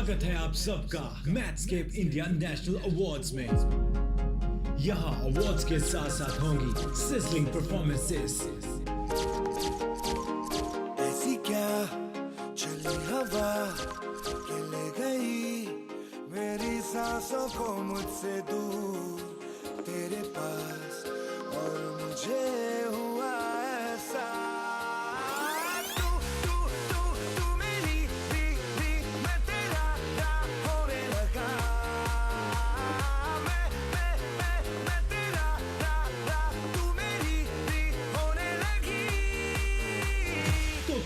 स्वागत है आप सबका मैथस्केप इंडिया नेशनल अवार्ड्स में। यहाँ अवार्ड्स के साथ साथ होंगी सिजलिंग परफॉर्मेंसेस। ऐसी क्या चली हवा कि ले गई मेरी सांसों को मुझसे दूर तेरे पास, और मुझे हुआ ऐसा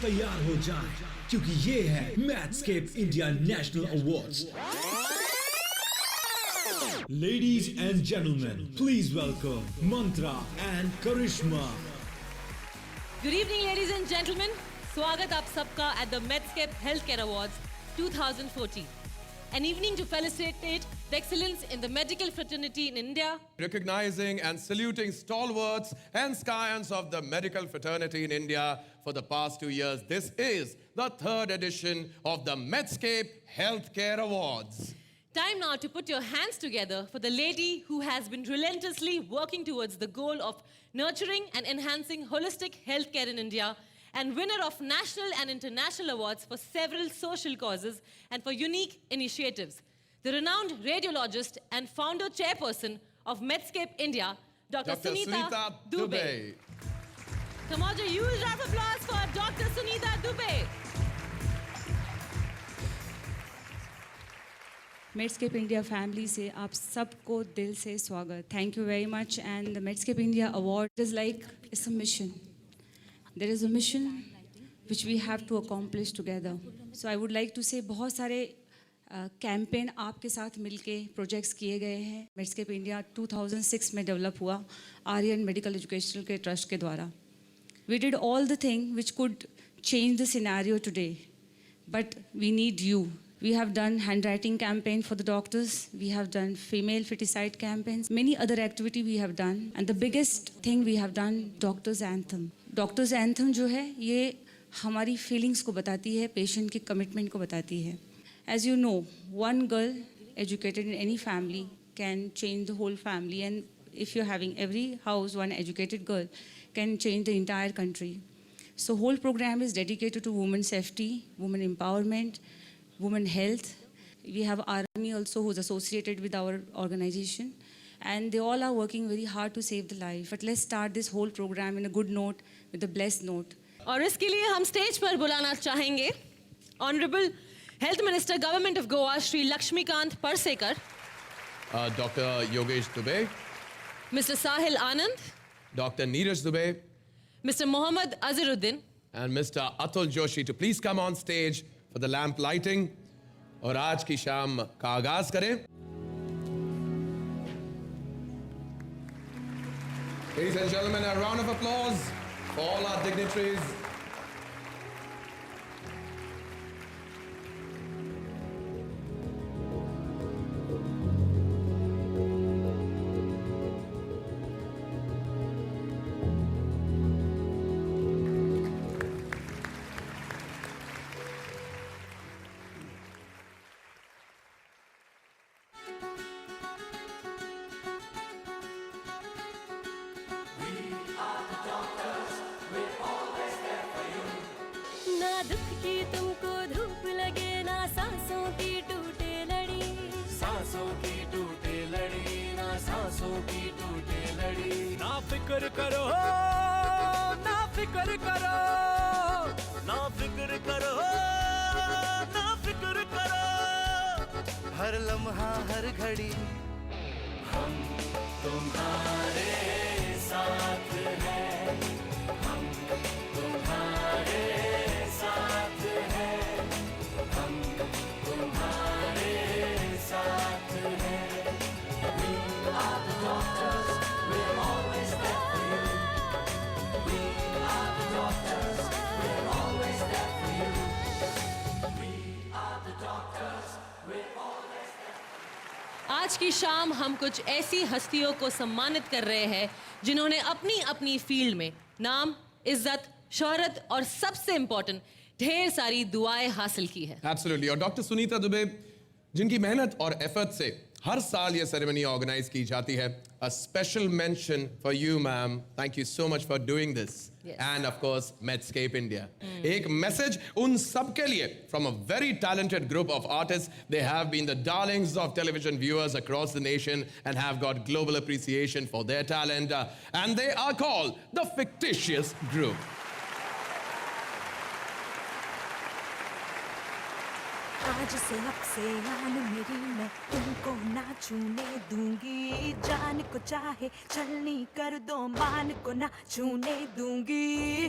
तैयार हो जाएं, क्योंकि ये है Mathscape India national awards. Ladies and gentlemen, please welcome Mantra and Karishma. Good evening, ladies and gentlemen. स्वागत आप सबका at the Medscape Healthcare Awards 2014. An evening to felicitate the excellence in the medical fraternity in India. Recognizing and saluting stalwarts and scions of the medical fraternity in India for the past 2 years. This is the 3rd edition of the Medscape Healthcare Awards. Time now to put your hands together for the lady who has been relentlessly working towards the goal of nurturing and enhancing holistic healthcare in India, and winner of national and international awards for several social causes and for unique initiatives. The renowned radiologist and founder chairperson of Medscape India, Dr. Sunita Dubey. Come on, a huge round of applause for Dr. Sunita Dubey. Medscape India family से आप सबको दिल से स्वागत. Thank you very much. And the Medscape India Award is like, it's a mission. There is a mission which we have to accomplish together. So I would like to say बहुत सारे campaign आपके साथ मिलके projects किए गए हैं. Medscape India 2006 में develop हुआ आर्यन मेडिकल एजुकेशनल के ट्रस्ट के द्वारा. We did all the thing which could change the scenario today, but we need you. We have done handwriting campaign for the doctors. We have done female feticide campaigns. Many other activity we have done. And the biggest thing we have done, Doctors Anthem. Doctors Anthem जो है ये हमारी feelings को बताती है, patient की commitment को बताती है. As you know, one girl educated in any family can change the whole family. And if you're having every house one educated girl can change the entire country. So whole program is dedicated to women safety, women empowerment, women health. We have Army also who's associated with our organization, and they all are working very hard to save the life. But let's start this whole program in a good note, with a blessed note. और इसके लिए हम stage पर बुलाना चाहेंगे honourable health minister government of Goa Shri Laxmikant Parsekar, Dr. Yogesh Dubey, mister Sahil Anand, Dr. Neeraj Dubey, mister Mohammad Azharuddin, and Mr. Atul Joshi to please come on stage for the lamp lighting. और आज की शाम का आगाज करें. Ladies and gentlemen, a round of applause for all our dignitaries. ना दुख की तुमको धूप लगे, ना सांसों की टूटे लड़ी, सांसों की टूटे लड़ी, ना सांसों की टूटे लड़ी. ना फिक्र करो, ना फिक्र करो, ना फिक्र करो, ना फिक्र करो. हर लम्हा हर घड़ी हम तुम्हारे साथ हैं, हम तुम्हारे साथ हैं, हम तुम्हारे साथ हैं. We are the doctors, we're always there for you. We are the doctors, we're always there for you. We are the doctors, we're always there. आज की शाम हम कुछ ऐसी हस्तियों को सम्मानित कर रहे हैं जिन्होंने अपनी अपनी फील्ड में नाम, इज्जत, शोहरत और सबसे इम्पोर्टेंट ढेर सारी दुआएं हासिल की है. Absolutely. और डॉक्टर सुनीता दुबे जिनकी मेहनत और एफर्ट से हर साल ये सेरेमनी ऑर्गेनाइज की जाती है. A special mention for you, ma'am. Thank you so much for doing this. Yes. And of course, Medscape India. एक मैसेज उन सब के लिए from a very talented group of artists. They have been the darlings of television viewers across the nation and have got global appreciation for their talent. And they are called the Fictitious Group. आज से अब से आन मेरी मैं तुमको ना छूने दूंगी जान को चाहे छलनी कर दो मान को ना छूने दूंगी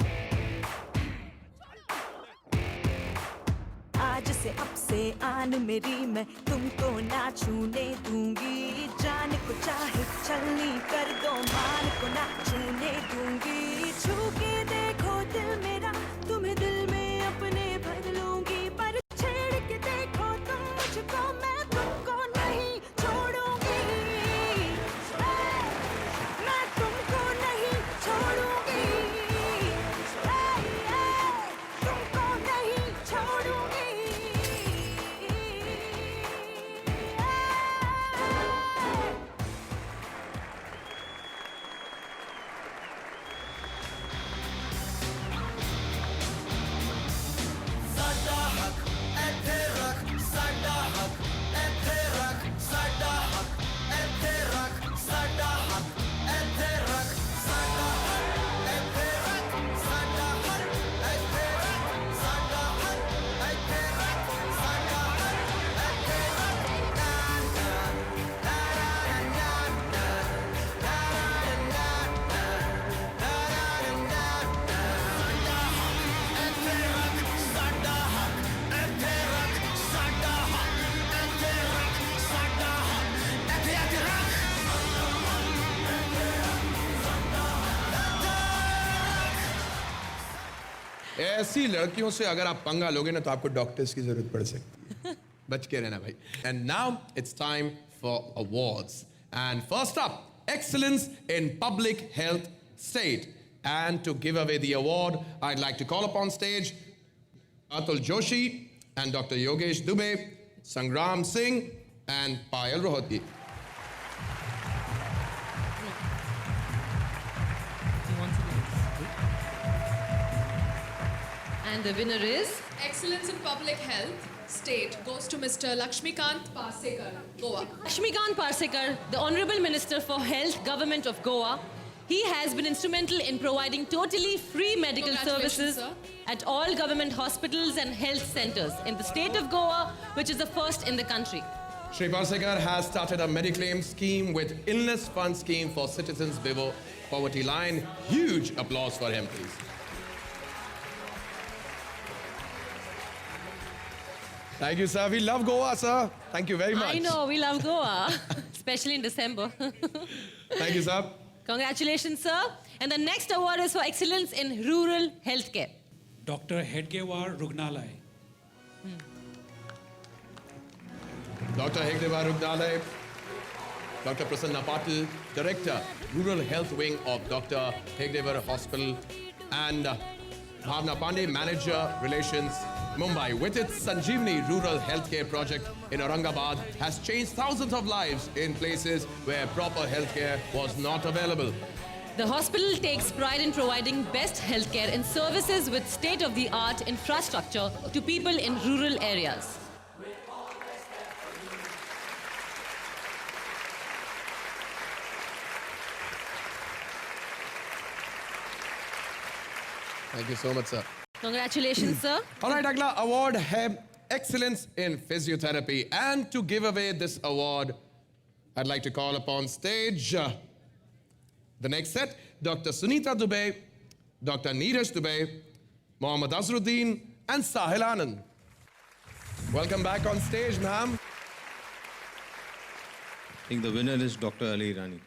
आज से अब से आन मेरी मैं तुमको ना छूने दूंगी जान को चाहे छलनी कर दो मान को ना छूने दूंगी छू के देखो दिल मेरा तुम्हें दिल में अपने भर लूंगी पर छेड़ के देखो तुम मुझको मैं तुमको नहीं छोड़ूंगी मैं तुमको नहीं छोड़ूंगी तुमको नहीं छोड़ूंगी ਸਾਡਾ ਹੱਕ ਇੱਥੇ ਰੱਖ ਸਾਡਾ ਹੱਕ ਇੱਥੇ ਰੱਖ ਸਾਡਾ ਹੱਕ ਇੱਥੇ ਰੱਖ ਸਾਡਾ ਹੱਕ ਇੱਥੇ ਰੱਖ ਸਾਡਾ ਹੱਕ ਇੱਥੇ ਰੱਖ ਸਾਡਾ ਹੱਕ ਇੱਥੇ ਰੱਖ ਸਾਡਾ ਹੱਕ ਇੱਥੇ ਰੱਖ ਸਾਡਾ ਹੱਕ ਇੱਥੇ ਰੱਖ ऐसी लड़कियों से अगर आप पंगा लोगे ना तो आपको डॉक्टर्स की जरूरत पड़ सकती है. बच के रहना भाई. And now it's time for awards. And first up, excellence in public health state. And to give away the award, I'd like to call upon stage Atul Joshi and Dr. Yogesh Dubey, Sangram Singh and Payal Rohati. And the winner is Excellence in Public Health State goes to Mr. Lakshmikant Parsekar, Goa. Lakshmikant Parsekar, the Honorable Minister for Health, Government of Goa. He has been instrumental in providing totally free medical Congratulations, services sir. at all government hospitals and health centers in the state of Goa, which is the first in the country. Shri Parsekar has started a Mediclaim scheme with illness fund scheme for citizens below poverty line. Huge applause for him, please. Thank you, sir. We love Goa, sir. Thank you very much. I know, we love Goa, especially in December. Thank you, sir. Congratulations, sir. And the next award is for excellence in rural healthcare. Dr. Hedgewar Rugnalai. Dr. Hegdewar Rugnalai, Dr. Prasanna Patil, Director, Rural Health Wing of Dr. Hegdewar Hospital, and Bhavna Pandey, Manager, Relations, Mumbai. With its Sanjeevani Rural Healthcare Project in Aurangabad, has changed thousands of lives in places where proper healthcare was not available. The hospital takes pride in providing best healthcare and services with state-of-the-art infrastructure to people in rural areas. Thank you so much, sir. Congratulations, sir. All right, Agla award hai Excellence in Physiotherapy. And to give away this award, I'd like to call upon stage the next set, Dr. Sunita Dubey, Dr. Neeraj Dubey, Mohammad Azruddin, and Sahil Anand. Welcome back on stage, ma'am. I think the winner is Dr. Ali Irani.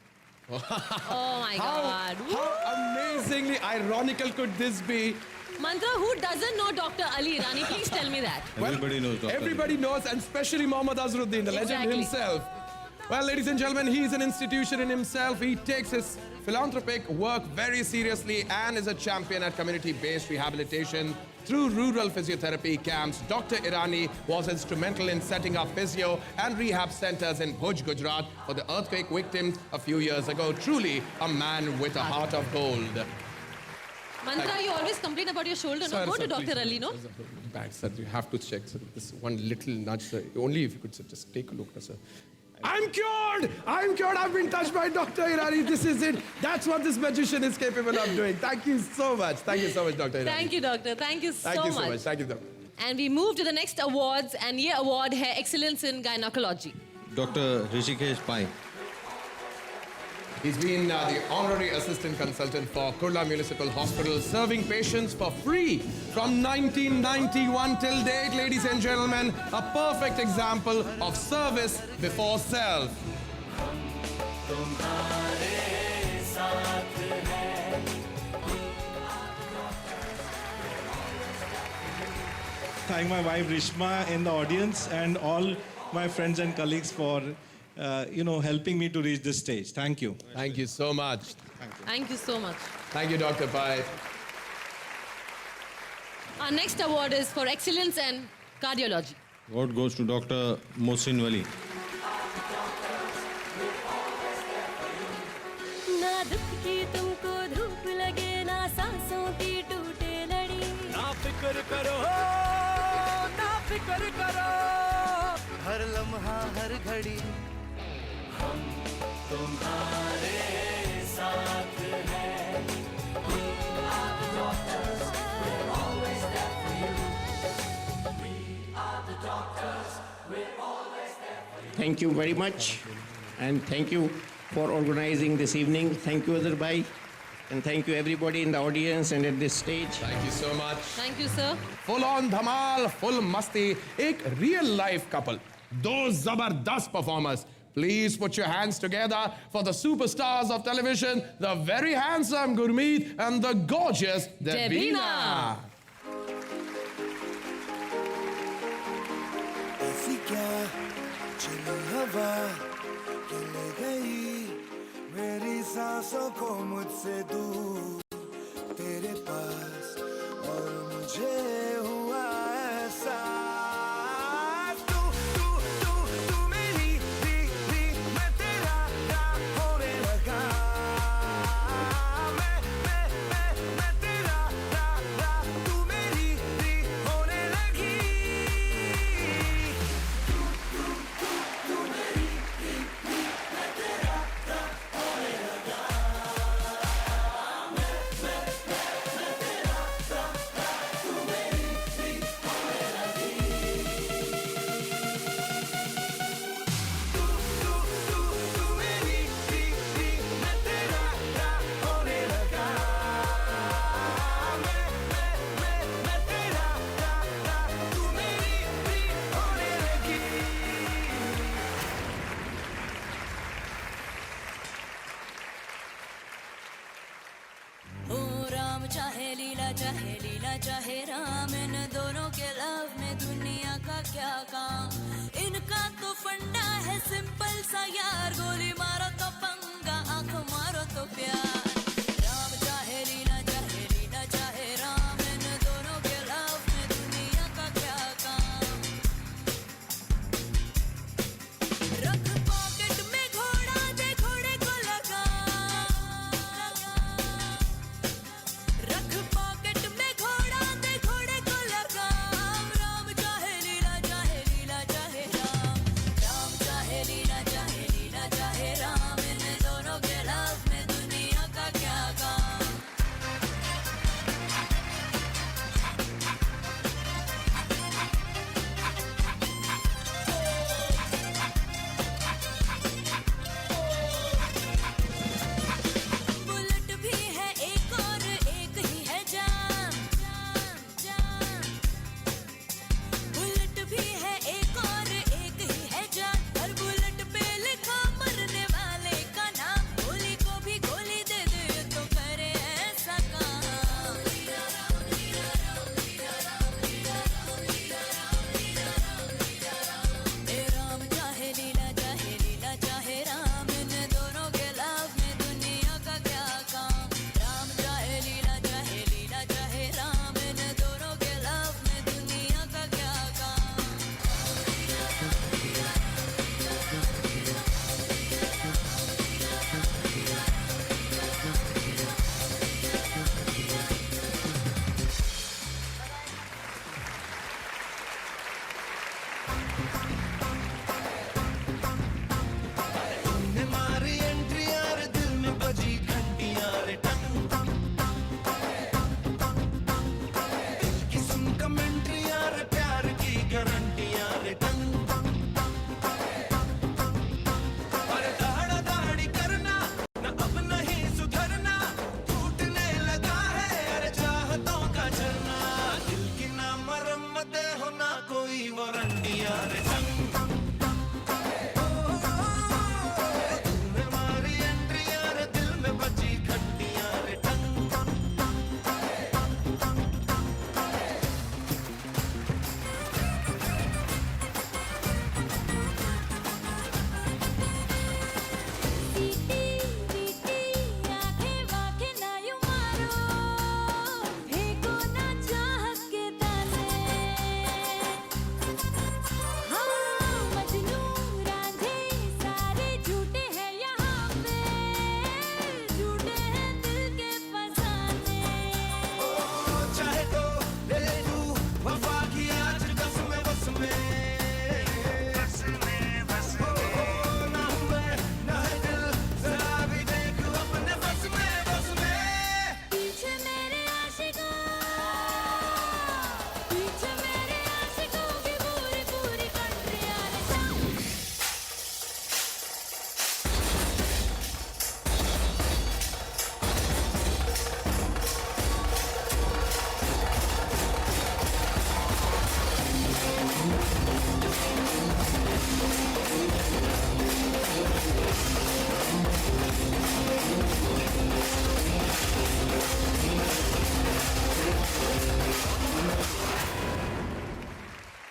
Oh my God. How amazingly ironical could this be? Mantra, who doesn't know Dr. Ali Irani? Please tell me that. Everybody knows Dr. Everybody knows, and especially Mohammad Azruddin, the legend Exactly. himself. Well, ladies and gentlemen, he's an institution in himself. He takes his philanthropic work very seriously and is a champion at community-based rehabilitation through rural physiotherapy camps. Dr. Irani was instrumental in setting up physio and rehab centers in Bhuj, Gujarat for the earthquake victims a few years ago. Truly a man with a heart of gold. Mantra, you always complain about your shoulder. No? Go to Dr. Ali, no? Bad, sir. You have to check, sir. This one little nudge, sir. Only if you could, sir, just take a look, sir. I'm cured! I'm cured! I've been touched by Dr. Irani. This is it. That's what this magician is capable of doing. Thank you so much. Thank you so much, Dr. Irani. Thank you, Doctor. Thank you so much. Thank you so much. Thank you, sir. And we move to the next awards, and ये award है Excellence in Gynecology. Dr. Rishikesh Pai. He's been the honorary assistant consultant for Kurla Municipal Hospital, serving patients for free from 1991 till date, ladies and gentlemen. A perfect example of service before self. Thank my wife Rishma in the audience and all my friends and colleagues for helping me to reach this stage. Thank you. Thank you so much. Thank you so much. Thank you, Dr. Pai. Our next award is for Excellence in Cardiology. Award goes to Dr. Mohsin Wali. ना दुख की तुमको धूप लगे ना सांसों की टूटे लड़ी ना फिक्र करो ना फिक्र करो हर लम्हा हर घड़ी हम तुम्हारे साथ हैं Thank you very much, and thank you for organizing this evening. Thank you, Azhar Bhai, and thank you everybody in the audience and at this stage. Thank you so much. Thank you, sir. Full on dhamal, full masti, ek real life couple. Those zabardast performers. Please put your hands together for the superstars of television, the very handsome Gurmeet and the gorgeous Debina. ऐसी क्या चली हवा कि ले गई मेरी सांसों को मुझसे दूर तेरे पास और मुझे हुआ ऐसा तू मेरी मैं तेरा होने लगा मैं तेरा तू मेरी होने लगी ओ राम चाहे लीला चाहे राम इन दोनों के लव में दुनिया का क्या काम इनका तो फंडा है सिंपल सा यार गोली मारो तो पंगा आंख मारो तो प्यार राम चाहे लीला चाहे राम इन दोनों के लव में दुनिया का क्या काम रख पॉकेट में घोड़ा दे घोड़े को लगा रख पॉकेट में घोड़ा दे घोड़े को लगा राम चाहे लीला चाहे राम चाहे लीला चाहे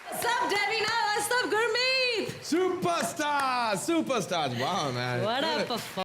What's up, Davina? What's up, Gurmeet? Superstars! Superstars! Wow, man. What a performance.